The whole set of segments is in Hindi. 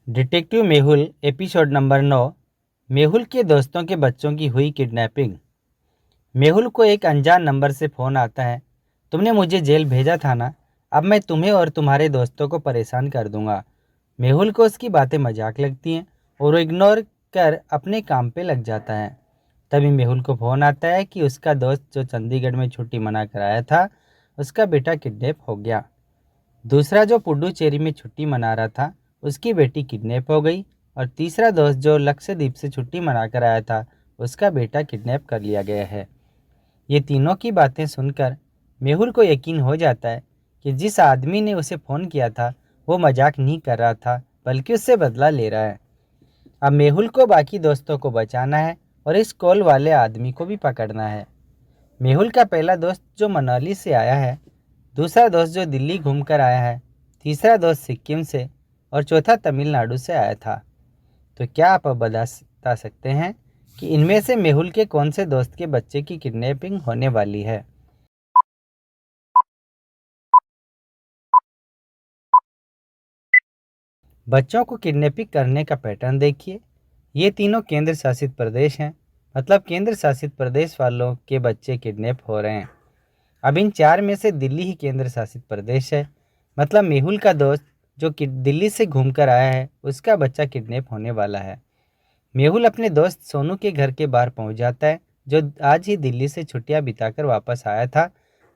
Detective Mehul episode number 9। Mehul के दोस्तों के बच्चों की हुई किडनैपिंग। मेहुल को एक अनजान नंबर से फ़ोन आता है। तुमने मुझे जेल भेजा था ना, अब मैं तुम्हें और तुम्हारे दोस्तों को परेशान कर दूंगा। मेहुल को उसकी बातें मजाक लगती हैं और वो इग्नोर कर अपने काम पे लग जाता है। तभी मेहुल को फ़ोन आता है कि उसका दोस्त जो चंडीगढ़ में छुट्टी मना कर आया था, उसका बेटा किडनैप हो गया। दूसरा जो पुडुचेरी में छुट्टी मना रहा था, उसकी बेटी किडनैप हो गई। और तीसरा दोस्त जो लक्षद्वीप से छुट्टी मनाकर आया था, उसका बेटा किडनैप कर लिया गया है। ये तीनों की बातें सुनकर मेहुल को यकीन हो जाता है कि जिस आदमी ने उसे फ़ोन किया था वो मजाक नहीं कर रहा था, बल्कि उससे बदला ले रहा है। अब मेहुल को बाकी दोस्तों को बचाना है और इस कॉल वाले आदमी को भी पकड़ना है। मेहुल का पहला दोस्त जो मनाली से आया है, दूसरा दोस्त जो दिल्ली घूमकर आया है, तीसरा दोस्त सिक्किम से और चौथा तमिलनाडु से आया था। तो क्या आप अब बता सकते हैं कि इनमें से मेहुल के कौन से दोस्त के बच्चे की किडनैपिंग होने वाली है? बच्चों को किडनैपिंग करने का पैटर्न देखिए। ये तीनों केंद्र शासित प्रदेश हैं, मतलब केंद्र शासित प्रदेश वालों के बच्चे किडनैप हो रहे हैं। अब इन चार में से दिल्ली ही केंद्र शासित प्रदेश है, मतलब मेहुल का दोस्त जो कि दिल्ली से घूमकर आया है, उसका बच्चा किडनैप होने वाला है। मेहुल अपने दोस्त सोनू के घर के बाहर पहुंच जाता है, जो आज ही दिल्ली से छुट्टियां बिताकर वापस आया था।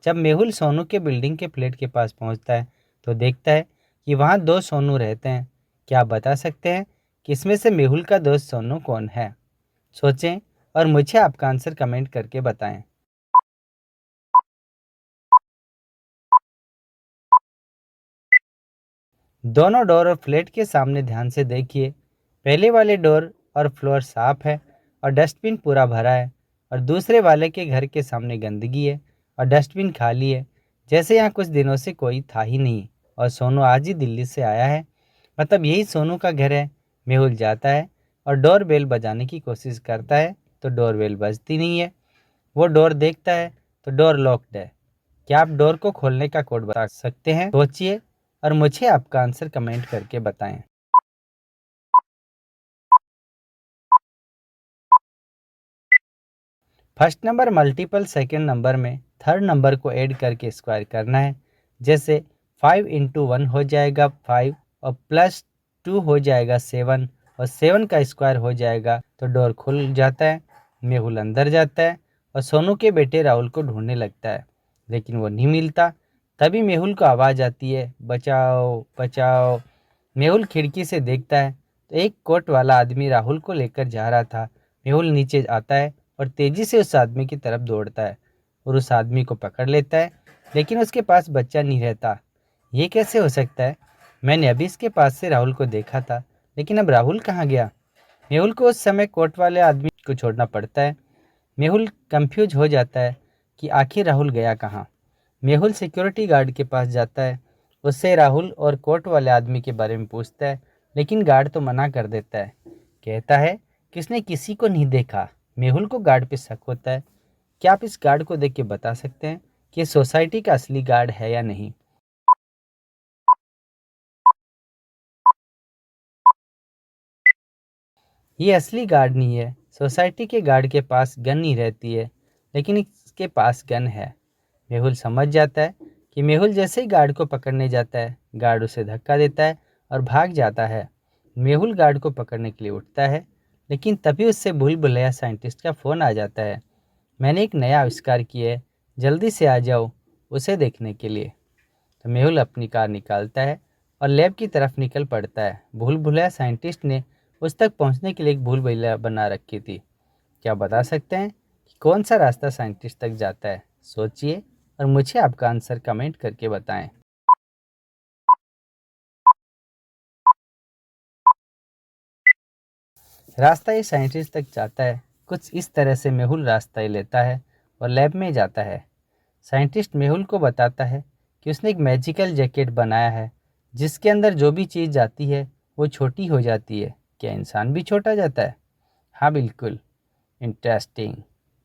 जब मेहुल सोनू के बिल्डिंग के फ्लैट के पास पहुंचता है तो देखता है कि वहां दो सोनू रहते हैं। क्या आप बता सकते हैं कि इसमें से मेहुल का दोस्त सोनू कौन है? सोचें और मुझे आपका आंसर कमेंट करके बताएं। दोनों डोर और फ्लैट के सामने ध्यान से देखिए। पहले वाले डोर और फ्लोर साफ है और डस्टबिन पूरा भरा है, और दूसरे वाले के घर के सामने गंदगी है और डस्टबिन खाली है, जैसे यहाँ कुछ दिनों से कोई था ही नहीं। और सोनू आज ही दिल्ली से आया है, मतलब यही सोनू का घर है। मेहुल जाता है और डोर बेल बजाने की कोशिश करता है, तो डोर बेल बजती नहीं है। वो डोर देखता है तो डोर लॉक्ड है। क्या आप डोर को खोलने का कोड बता सकते हैं? सोचिए और मुझे आपका आंसर कमेंट करके बताएं। First number multiple second number में थर्ड नंबर को ऐड करके स्क्वायर करना है। जैसे 5 × 1 हो जाएगा 5, और +2 हो जाएगा 7, और 7 का स्क्वायर हो जाएगा। तो डोर खुल जाता है। मेहुल अंदर जाता है और सोनू के बेटे राहुल को ढूंढने लगता है, लेकिन वो नहीं मिलता। तभी मेहुल को आवाज़ आती है, बचाओ बचाओ। मेहुल खिड़की से देखता है तो एक कोट वाला आदमी राहुल को लेकर जा रहा था। मेहुल नीचे आता है और तेजी से उस आदमी की तरफ दौड़ता है और उस आदमी को पकड़ लेता है, लेकिन उसके पास बच्चा नहीं रहता। ये कैसे हो सकता है? मैंने अभी इसके पास से राहुल को देखा था, लेकिन अब राहुल कहाँ गया? मेहुल को उस समय कोट वाले आदमी को छोड़ना पड़ता है। मेहुल कंफ्यूज हो जाता है कि आखिर राहुल गया कहाँ। मेहुल सिक्योरिटी गार्ड के पास जाता है, उससे राहुल और कोट वाले आदमी के बारे में पूछता है, लेकिन गार्ड तो मना कर देता है। कहता है कि उसने किसी को नहीं देखा। मेहुल को गार्ड पे शक होता है। क्या आप इस गार्ड को देख के बता सकते हैं कि ये सोसाइटी का असली गार्ड है या नहीं? ये असली गार्ड नहीं है। सोसाइटी के गार्ड के पास गन नहीं रहती है, लेकिन इसके पास गन है। मेहुल समझ जाता है कि मेहुल जैसे ही गार्ड को पकड़ने जाता है, गार्ड उसे धक्का देता है और भाग जाता है। मेहुल गार्ड को पकड़ने के लिए उठता है, लेकिन तभी उससे भूल भुलैया साइंटिस्ट का फ़ोन आ जाता है। मैंने एक नया आविष्कार किया है, जल्दी से आ जाओ उसे देखने के लिए। तो मेहुल अपनी कार निकालता है और लैब की तरफ निकल पड़ता है। भूल भुलैया साइंटिस्ट ने उस तक पहुंचने के लिए एक भूल भुलैया बना रखी थी। क्या बता सकते हैं कि कौन सा रास्ता साइंटिस्ट तक जाता है? सोचिए और मुझे आपका आंसर कमेंट करके बताएं। रास्ता ये साइंटिस्ट तक जाता है कुछ इस तरह से। मेहुल रास्ता ही लेता है और लैब में जाता है। साइंटिस्ट मेहुल को बताता है कि उसने एक मैजिकल जैकेट बनाया है, जिसके अंदर जो भी चीज़ जाती है वो छोटी हो जाती है। क्या इंसान भी छोटा जाता है? हाँ, बिल्कुल। इंटरेस्टिंग।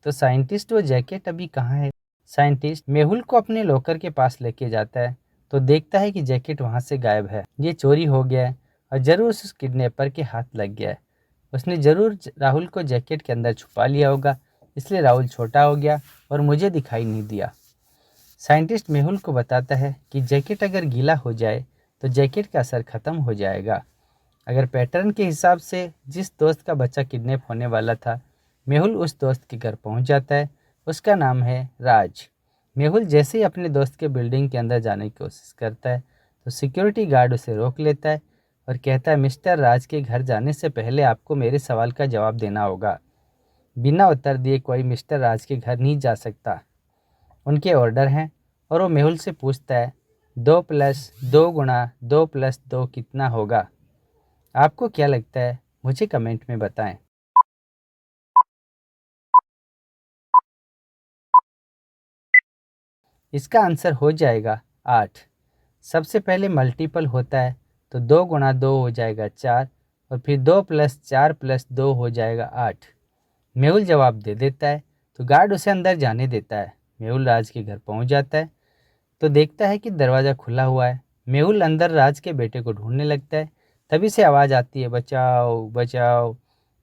तो साइंटिस्ट वो जैकेट अभी कहाँ है? साइंटिस्ट मेहुल को अपने लॉकर के पास लेके जाता है तो देखता है कि जैकेट वहाँ से गायब है। ये चोरी हो गया है और ज़रूर उस किडनैपर के हाथ लग गया है। उसने ज़रूर राहुल को जैकेट के अंदर छुपा लिया होगा, इसलिए राहुल छोटा हो गया और मुझे दिखाई नहीं दिया। साइंटिस्ट मेहुल को बताता है कि जैकेट अगर गीला हो जाए तो जैकेट का असर ख़त्म हो जाएगा। अगर पैटर्न के हिसाब से जिस दोस्त का बच्चा किडनैप होने वाला था, मेहुल उस दोस्त के घर पहुंच जाता है। उसका नाम है राज। मेहुल जैसे ही अपने दोस्त के बिल्डिंग के अंदर जाने की कोशिश करता है तो सिक्योरिटी गार्ड उसे रोक लेता है और कहता है, मिस्टर राज के घर जाने से पहले आपको मेरे सवाल का जवाब देना होगा। बिना उत्तर दिए कोई मिस्टर राज के घर नहीं जा सकता, उनके ऑर्डर हैं। और वो मेहुल से पूछता है, 2+2 गुणा 2+2 कितना होगा? आपको क्या लगता है? मुझे कमेंट में बताएं। इसका आंसर हो जाएगा 8। सबसे पहले मल्टीपल होता है तो 2 गुणा 2 हो जाएगा 4 और फिर 2+4+2 हो जाएगा 8। मेहुल जवाब दे देता है तो गार्ड उसे अंदर जाने देता है। मेहुल राज के घर पहुंच जाता है तो देखता है कि दरवाज़ा खुला हुआ है। मेहुल अंदर राज के बेटे को ढूंढने लगता है। तभी से आवाज़ आती है, बचाओ बचाओ।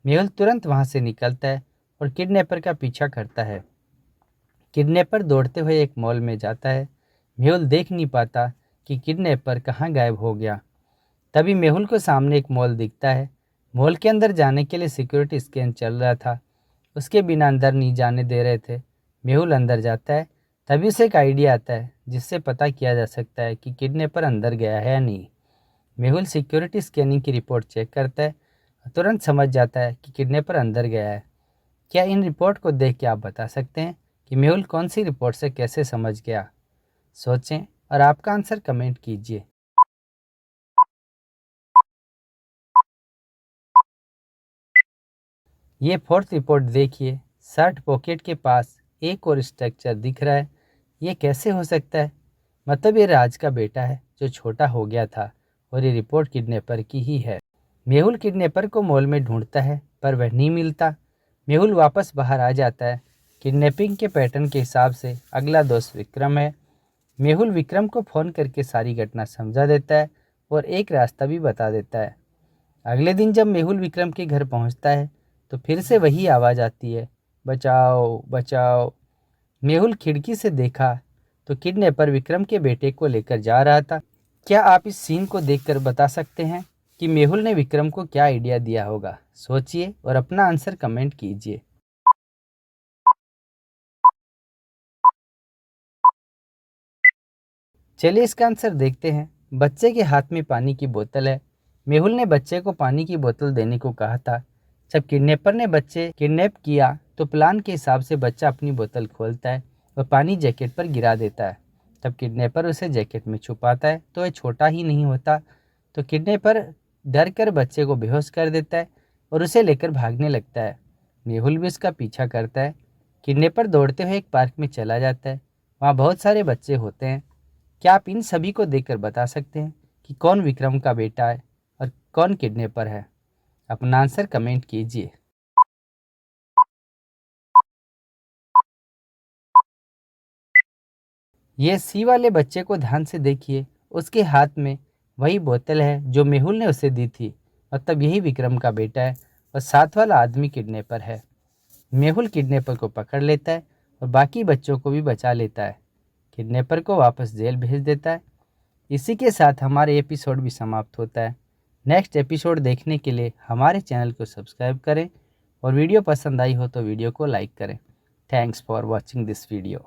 मेहुल तुरंत वहां से निकलता है और किडनैपर का पीछा करता है। किडनैपर दौड़ते हुए एक मॉल में जाता है। मेहुल देख नहीं पाता कि किडनैपर कहाँ गायब हो गया। तभी मेहुल को सामने एक मॉल दिखता है। मॉल के अंदर जाने के लिए सिक्योरिटी स्कैन चल रहा था, उसके बिना अंदर नहीं जाने दे रहे थे। मेहुल अंदर जाता है। तभी उसे एक आइडिया आता है जिससे पता किया जा सकता है कि किडनैपर अंदर गया है या नहीं। मेहुल सिक्योरिटी स्कैनिंग की रिपोर्ट चेक करता है और तुरंत समझ जाता है कि किडनैपर अंदर गया है। क्या इन रिपोर्ट को देख के आप बता सकते हैं कि मेहुल कौन सी रिपोर्ट से कैसे समझ गया? सोचें और आपका आंसर कमेंट कीजिए। ये फोर्थ रिपोर्ट देखिए, शर्ट पॉकेट के पास एक और स्ट्रक्चर दिख रहा है। ये कैसे हो सकता है? मतलब ये राज का बेटा है जो छोटा हो गया था और ये रिपोर्ट किडनैपर की ही है। मेहुल किडनैपर को मॉल में ढूंढता है पर वह नहीं मिलता। मेहुल वापस बाहर आ जाता है। किडनैपिंग के पैटर्न के हिसाब से अगला दोस्त विक्रम है। मेहुल विक्रम को फ़ोन करके सारी घटना समझा देता है और एक रास्ता भी बता देता है। अगले दिन जब मेहुल विक्रम के घर पहुंचता है तो फिर से वही आवाज़ आती है, बचाओ बचाओ। मेहुल खिड़की से देखा तो किडनैपर विक्रम के बेटे को लेकर जा रहा था। क्या आप इस सीन को देखकर बता सकते हैं कि मेहुल ने विक्रम को क्या आइडिया दिया होगा? सोचिए और अपना आंसर कमेंट कीजिए। चलिए इसका आंसर देखते हैं। बच्चे के हाथ में पानी की बोतल है। मेहुल ने बच्चे को पानी की बोतल देने को कहा था। जब किडनैपर ने बच्चे किडनैप किया तो प्लान के हिसाब से बच्चा अपनी बोतल खोलता है और पानी जैकेट पर गिरा देता है। तब किडनैपर उसे जैकेट में छुपाता है तो वह छोटा ही नहीं होता। तो किडनैपर डर कर बच्चे को बेहोश कर देता है और उसे लेकर भागने लगता है। मेहुल भी उसका पीछा करता है। किडनैपर दौड़ते हुए एक पार्क में चला जाता है। वहाँ बहुत सारे बच्चे होते हैं। क्या आप इन सभी को देखकर बता सकते हैं कि कौन विक्रम का बेटा है और कौन किडनैपर है? अपना आंसर कमेंट कीजिए। ये सी वाले बच्चे को ध्यान से देखिए। उसके हाथ में वही बोतल है जो मेहुल ने उसे दी थी। मतलब यही विक्रम का बेटा है और साथ वाला आदमी किडनैपर है। मेहुल किडनैपर को पकड़ लेता है और बाकी बच्चों को भी बचा लेता है। किडनैपर को वापस जेल भेज देता है। इसी के साथ हमारे एपिसोड भी समाप्त होता है। नेक्स्ट एपिसोड देखने के लिए हमारे चैनल को सब्सक्राइब करें और वीडियो पसंद आई हो तो वीडियो को लाइक करें। Thanks for watching this video.